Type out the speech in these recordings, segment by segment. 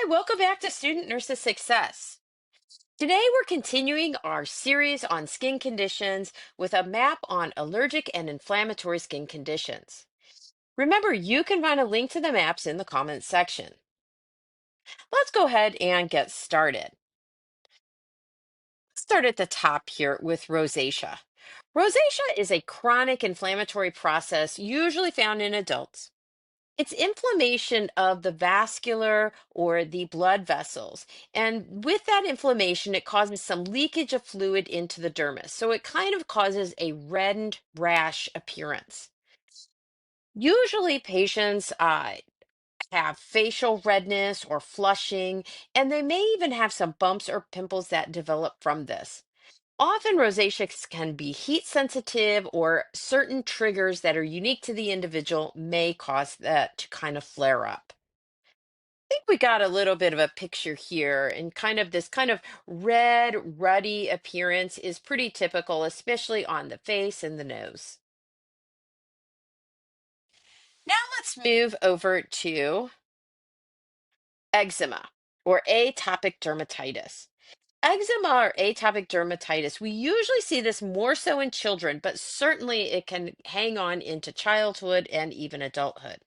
Hi, welcome back to Student Nurses Success. Today we're continuing our series on skin conditions with a map on allergic and inflammatory skin conditions. Remember, you can find a link to the maps in the comments section. Let's go ahead and get started. Let's start at the top here with rosacea. Rosacea is a chronic inflammatory process usually found in adults. It's inflammation of the vascular or the blood vessels. And with that inflammation, it causes some leakage of fluid into the dermis. So it kind of causes a reddened rash appearance. Usually, patients have facial redness or flushing, and they may even have some bumps or pimples that develop from this. Often, rosacea can be heat sensitive, or certain triggers that are unique to the individual may cause that to kind of flare up. Think we got a little bit of a picture here, and kind of this kind of red, ruddy appearance is pretty typical, especially on the face and the nose. Now let's move over to eczema or atopic dermatitis. Eczema or atopic dermatitis, we usually see this more so in children, but certainly it can hang on into childhood and even adulthood.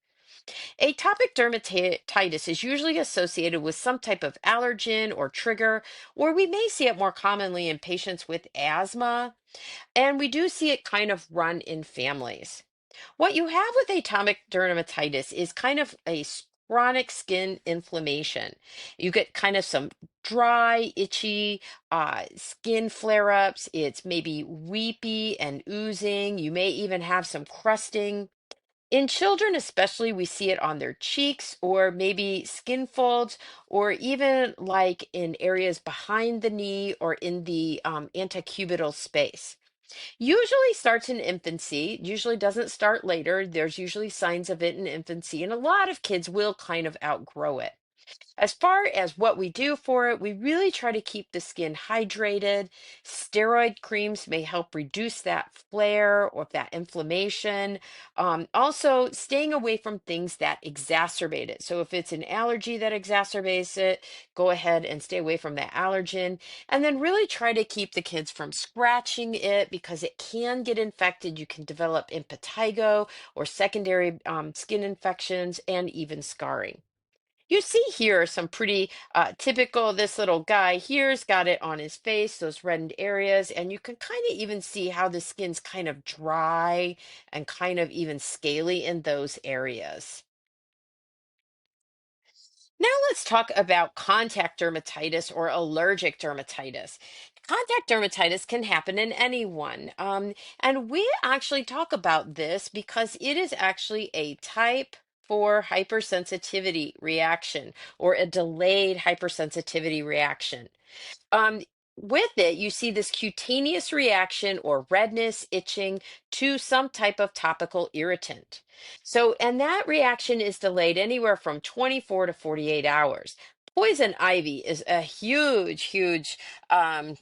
Atopic dermatitis is usually associated with some type of allergen or trigger, or we may see it more commonly in patients with asthma, and we do see it kind of run in families. What you have with atopic dermatitis is kind of a chronic skin inflammation. You get kind of some dry, itchy skin flare ups. It's maybe weepy and oozing. You may even have some crusting. In children, especially, we see it on their cheeks or maybe skin folds, or even like in areas behind the knee or in the antecubital space. Usually starts in infancy, usually doesn't start later. There's usually signs of it in infancy, and a lot of kids will kind of outgrow it. As far as what we do for it, we really try to keep the skin hydrated. Steroid creams may help reduce that flare or that inflammation. Also, staying away from things that exacerbate it. So, if it's an allergy that exacerbates it, go ahead and stay away from that allergen. And then really try to keep the kids from scratching it because it can get infected. You can develop impetigo or secondary skin infections and even scarring. You see here some pretty typical, this little guy here's got it on his face, those reddened areas, and you can kind of even see how the skin's kind of dry and kind of even scaly in those areas. Now let's talk about contact dermatitis or allergic dermatitis. Contact dermatitis can happen in anyone. And we actually talk about this because it is actually a type 4 hypersensitivity reaction or a delayed hypersensitivity reaction. Um, with it, you see this cutaneous reaction or redness, itching to some type of topical irritant. So, and that reaction is delayed anywhere from 24 to 48 hours. Poison ivy is a huge um,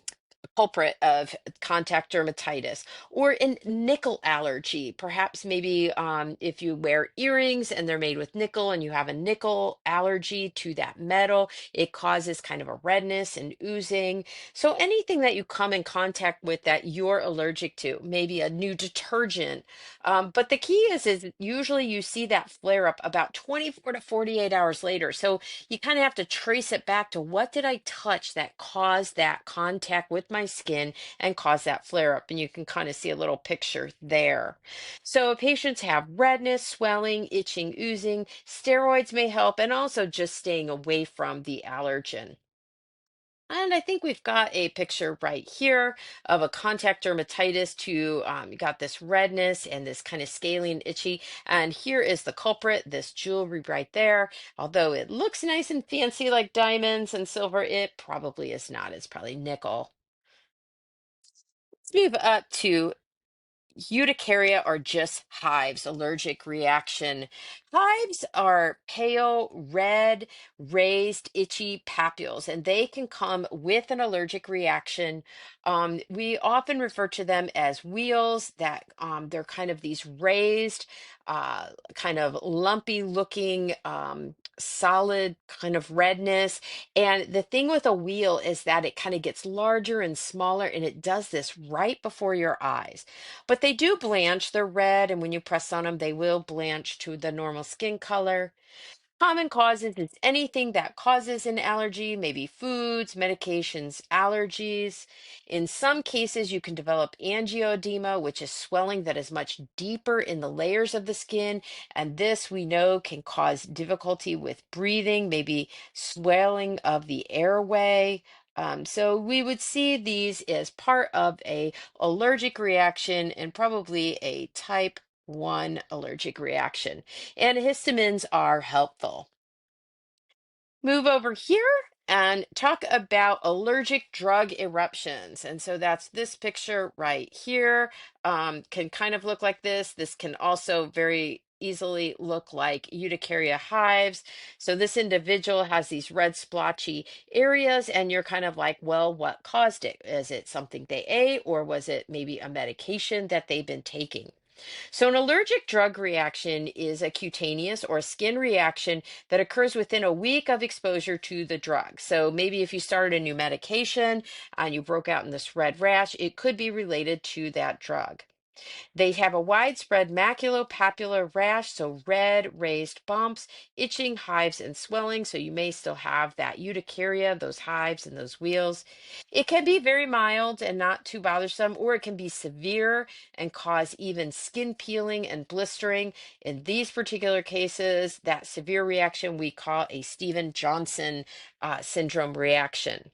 culprit of contact dermatitis or a nickel allergy. Perhaps maybe if you wear earrings and they're made with nickel and you have a nickel allergy to that metal, it causes kind of a redness and oozing. So anything that you come in contact with that you're allergic to, maybe a new detergent. But the key is usually you see that flare up about 24 to 48 hours later. So you kind of have to trace it back to what did I touch that caused that contact with my skin and caused that flare up. And you can kind of see a little picture there. So patients have redness, swelling, itching, oozing. Steroids may help, and also just staying away from the allergen. And I think we've got a picture right here of a contact dermatitis to, you got this redness and this kind of scaly and itchy. And here is the culprit, this jewelry right there. Although it looks nice and fancy like diamonds and silver, it probably is not. It's probably nickel. Let's move up to urticaria are just hives, allergic reaction. Hives are pale, red, raised, itchy papules, and they can come with an allergic reaction. We often refer to them as wheals, that they're kind of these raised. kind of lumpy looking, solid kind of redness. And the thing with a wheal is that it kind of gets larger and smaller, and it does this right before your eyes. But they do blanch, they're red, and when you press on them, they will blanch to the normal skin color. Common causes is anything that causes an allergy, maybe foods, medications, allergies. In some cases, you can develop angioedema, which is swelling that is much deeper in the layers of the skin. And this we know can cause difficulty with breathing, maybe swelling of the airway. So we would see these as part of a allergic reaction and probably a type 1 allergic reaction. Antihistamines are helpful. Move over here and talk about allergic drug eruptions. And so that's this picture right here. Can kind of look like this. This can also very easily look like urticaria hives. So this individual has these red splotchy areas, and you're kind of like, well, what caused it? Is it something they ate, or was it maybe a medication that they've been taking? So, an allergic drug reaction is a cutaneous or skin reaction that occurs within a week of exposure to the drug. So, maybe if you started a new medication and you broke out in this red rash, it could be related to that drug. They have a widespread maculopapular rash, so red raised bumps, itching, hives, and swelling. So you may still have that urticaria, those hives and those wheals. It can be very mild and not too bothersome, or it can be severe and cause even skin peeling and blistering. In these particular cases, that severe reaction we call a Steven-Johnson syndrome reaction.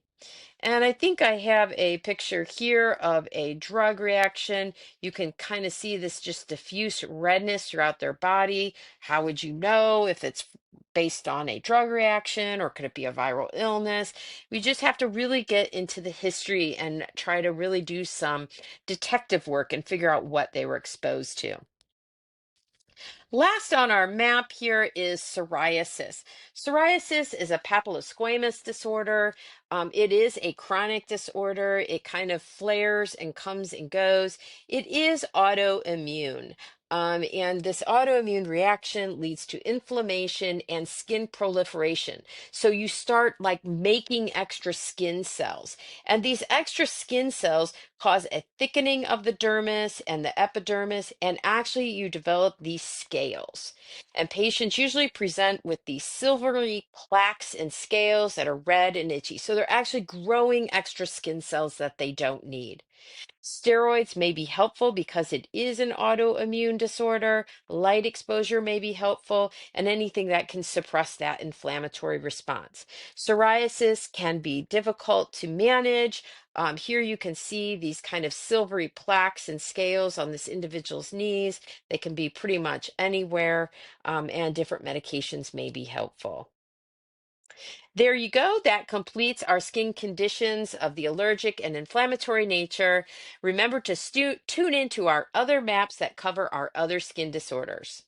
And I think I have a picture here of a drug reaction. You can kind of see this just diffuse redness throughout their body. How would you know if it's based on a drug reaction or could it be a viral illness? We just have to really get into the history and try to really do some detective work and figure out what they were exposed to. Last on our map here is psoriasis. Psoriasis is a papillosquamous disorder. It is a chronic disorder. It kind of flares and comes and goes. It is autoimmune. And this autoimmune reaction leads to inflammation and skin proliferation. So you start like making extra skin cells. And these extra skin cells cause a thickening of the dermis and the epidermis, and actually you develop these scales. And patients usually present with these silvery plaques and scales that are red and itchy. So they're actually growing extra skin cells that they don't need. Steroids may be helpful because it is an autoimmune disorder. Light exposure may be helpful, and anything that can suppress that inflammatory response. Psoriasis can be difficult to manage. Here you can see these kind of silvery plaques and scales on this individual's knees. They can be pretty much anywhere, and different medications may be helpful. There you go. That completes our skin conditions of the allergic and inflammatory nature. Remember to tune into our other maps that cover our other skin disorders.